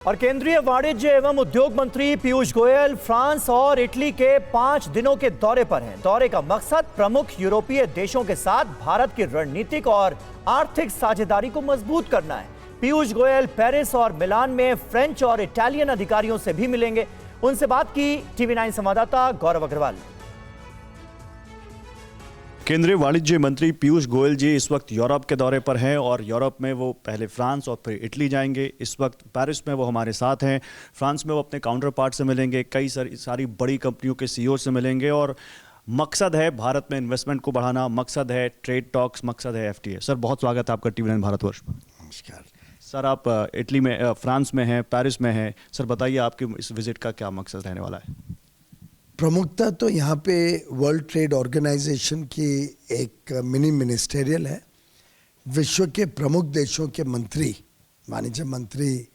और केंद्रीय वाणिज्य एवं उद्योग मंत्री पीयूष गोयल फ्रांस और इटली के 5 दिनों के दौरे पर हैं। दौरे का मकसद प्रमुख यूरोपीय देशों के साथ भारत की रणनीतिक और आर्थिक साझेदारी को मजबूत करना है। पीयूष गोयल पेरिस और मिलान में फ्रेंच और इटालियन अधिकारियों से भी मिलेंगे। उनसे बात की टीवी 9 संवाददाता गौरव अग्रवाल। केंद्रीय वाणिज्य मंत्री पीयूष गोयल जी इस वक्त यूरोप के दौरे पर हैं और यूरोप में वो पहले फ्रांस और फिर इटली जाएंगे। इस वक्त पेरिस में वो हमारे साथ हैं। फ्रांस में वो अपने काउंटर पार्ट से मिलेंगे, कई सारी बड़ी कंपनियों के सीईओ से मिलेंगे और मकसद है भारत में इन्वेस्टमेंट को बढ़ाना, मकसद है ट्रेड टॉक्स, मकसद है एफटीए। सर बहुत स्वागत है आपका टीवी 9 भारतवर्ष में। नमस्कार सर, आप इटली में, फ्रांस में हैं, पेरिस में हैं। सर बताइए आपके इस विजिट का क्या मकसद रहने वाला है? प्रमुखता तो यहाँ पे वर्ल्ड ट्रेड ऑर्गेनाइजेशन की एक मिनी मिनिस्टेरियल है। विश्व के प्रमुख देशों के मंत्री, वाणिज्य मंत्री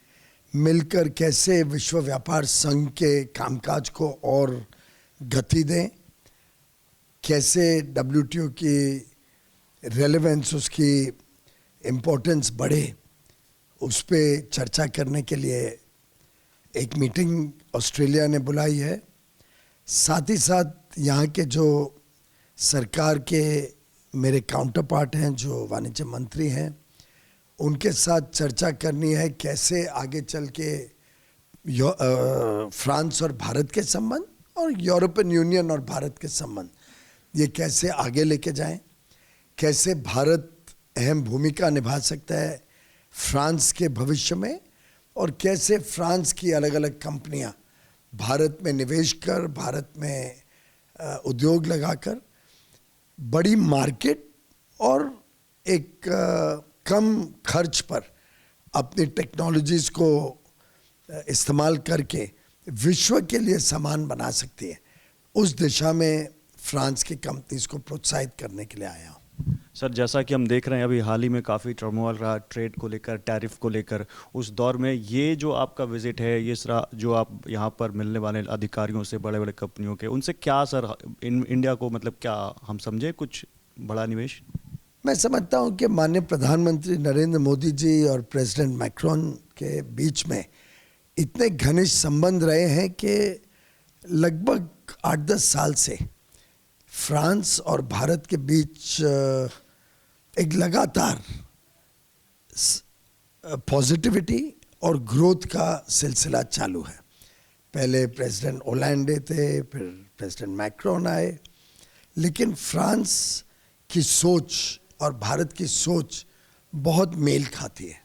मिलकर कैसे विश्व व्यापार संघ के कामकाज को और गति दें, कैसे डब्ल्यूटीओ की रेलेवेंस, उसकी इम्पोर्टेंस बढ़े, उस पर चर्चा करने के लिए एक मीटिंग ऑस्ट्रेलिया ने बुलाई है। साथ ही साथ यहाँ के जो सरकार के मेरे काउंटर पार्ट हैं, जो वाणिज्य मंत्री हैं, उनके साथ चर्चा करनी है कैसे आगे चल के फ्रांस और भारत के संबंध और यूरोपियन यूनियन और भारत के संबंध ये कैसे आगे लेके जाएं, कैसे भारत अहम भूमिका निभा सकता है फ्रांस के भविष्य में और कैसे फ्रांस की अलग अलग कंपनियां भारत में निवेश कर, भारत में उद्योग लगाकर बड़ी मार्केट और एक कम खर्च पर अपनी टेक्नोलॉजीज़ को इस्तेमाल करके विश्व के लिए सामान बना सकती है। उस दिशा में फ्रांस की कंपनीज को प्रोत्साहित करने के लिए आया हूँ। सर जैसा कि हम देख रहे हैं अभी हाल ही में काफ़ी टर्मोइल रहा ट्रेड को लेकर, टैरिफ को लेकर, उस दौर में ये जो आपका विजिट है, ये जो आप यहाँ पर मिलने वाले अधिकारियों से, बड़े बड़े कंपनियों के, उनसे क्या सर इंडिया को मतलब क्या हम समझे कुछ बड़ा निवेश? मैं समझता हूँ कि माननीय प्रधानमंत्री नरेंद्र मोदी जी और प्रेसिडेंट मैक्रोन के बीच में इतने घनिष्ठ संबंध रहे हैं कि लगभग 8-10 साल से फ्रांस और भारत के बीच एक लगातार पॉजिटिविटी और ग्रोथ का सिलसिला चालू है। पहले प्रेसिडेंट ओलैंडे थे, फिर प्रेसिडेंट मैक्रोन आए, लेकिन फ्रांस की सोच और भारत की सोच बहुत मेल खाती है।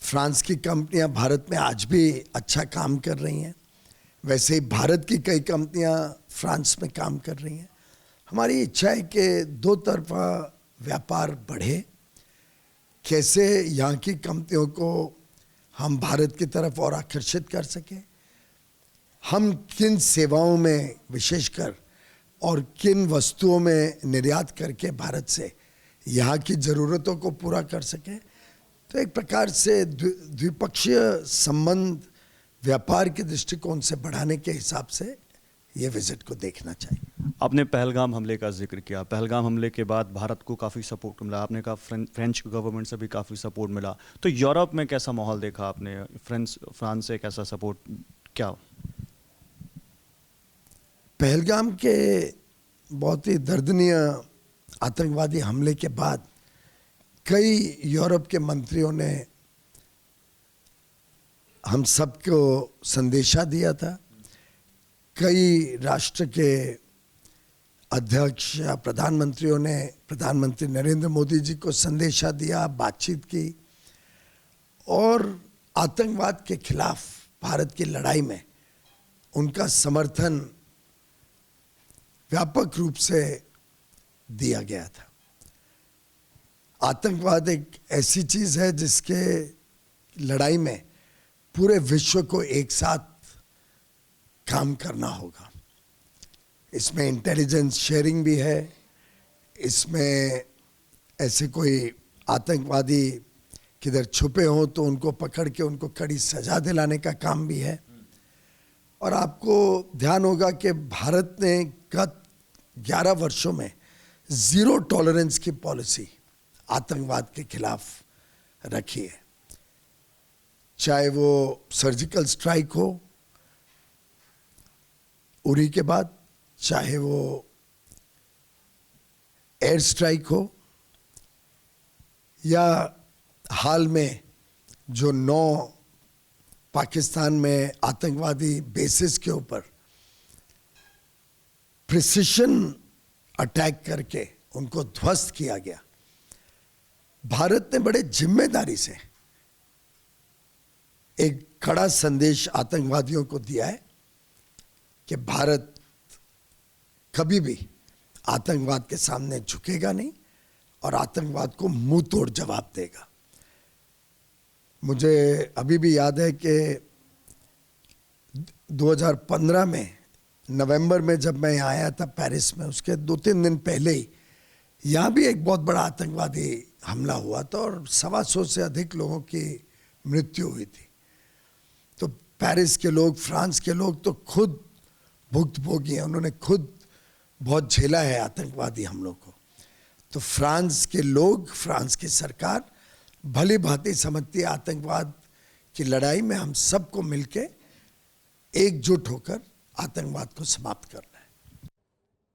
फ्रांस की कंपनियां भारत में आज भी अच्छा काम कर रही हैं, वैसे ही भारत की कई कंपनियां फ्रांस में काम कर रही हैं। हमारी इच्छा है कि दो तरफा व्यापार बढ़े, कैसे यहाँ की कंपनियों को हम भारत की तरफ और आकर्षित कर सकें, हम किन सेवाओं में विशेषकर और किन वस्तुओं में निर्यात करके भारत से यहाँ की ज़रूरतों को पूरा कर सकें। तो एक प्रकार से द्विपक्षीय संबंध व्यापार के दृष्टिकोण से बढ़ाने के हिसाब से ये विजिट को देखना चाहिए। आपने पहलगाम हमले का जिक्र किया। पहलगाम हमले के बाद भारत को काफ़ी सपोर्ट मिला। आपने कहा फ्रेंच गवर्नमेंट से भी काफ़ी सपोर्ट मिला। तो यूरोप में कैसा माहौल देखा आपने? फ्रांस से कैसा सपोर्ट? क्या पहलगाम के बहुत ही दर्दनीय आतंकवादी हमले के बाद कई यूरोप के मंत्रियों ने हम सबको संदेशा दिया था। कई राष्ट्र के अध्यक्ष या प्रधानमंत्रियों ने प्रधानमंत्री नरेंद्र मोदी जी को संदेशा दिया, बातचीत की और आतंकवाद के खिलाफ भारत की लड़ाई में उनका समर्थन व्यापक रूप से दिया गया था। आतंकवाद एक ऐसी चीज है जिसके लड़ाई में पूरे विश्व को एक साथ काम करना होगा। इसमें इंटेलिजेंस शेयरिंग भी है, इसमें ऐसे कोई आतंकवादी किधर छुपे हों तो उनको पकड़ के उनको कड़ी सजा दिलाने का काम भी है। और आपको ध्यान होगा कि भारत ने गत 11 वर्षों में ज़ीरो टॉलरेंस की पॉलिसी आतंकवाद के खिलाफ रखी है। चाहे वो सर्जिकल स्ट्राइक हो उरी के बाद, चाहे वो एयर स्ट्राइक हो, या हाल में जो 9 पाकिस्तान में आतंकवादी बेसिस के ऊपर प्रिसिशन अटैक करके उनको ध्वस्त किया गया। भारत ने बड़े जिम्मेदारी से एक कड़ा संदेश आतंकवादियों को दिया है कि भारत कभी भी आतंकवाद के सामने झुकेगा नहीं और आतंकवाद को मुंह तोड़ जवाब देगा। मुझे अभी भी याद है कि 2015 में नवंबर में जब मैं यहाँ आया था पेरिस में, उसके 2-3 दिन पहले ही यहाँ भी एक बहुत बड़ा आतंकवादी हमला हुआ था और 125 से अधिक लोगों की मृत्यु हुई थी। तो पेरिस के लोग, फ्रांस के लोग तो खुद भुक्तभोगी हैं, उन्होंने खुद बहुत झेला है आतंकवादी हमलों को। तो फ्रांस के लोग, फ्रांस की सरकार भली भांति समझती है आतंकवाद की लड़ाई में हम सबको मिलके एकजुट होकर आतंकवाद को समाप्त करना।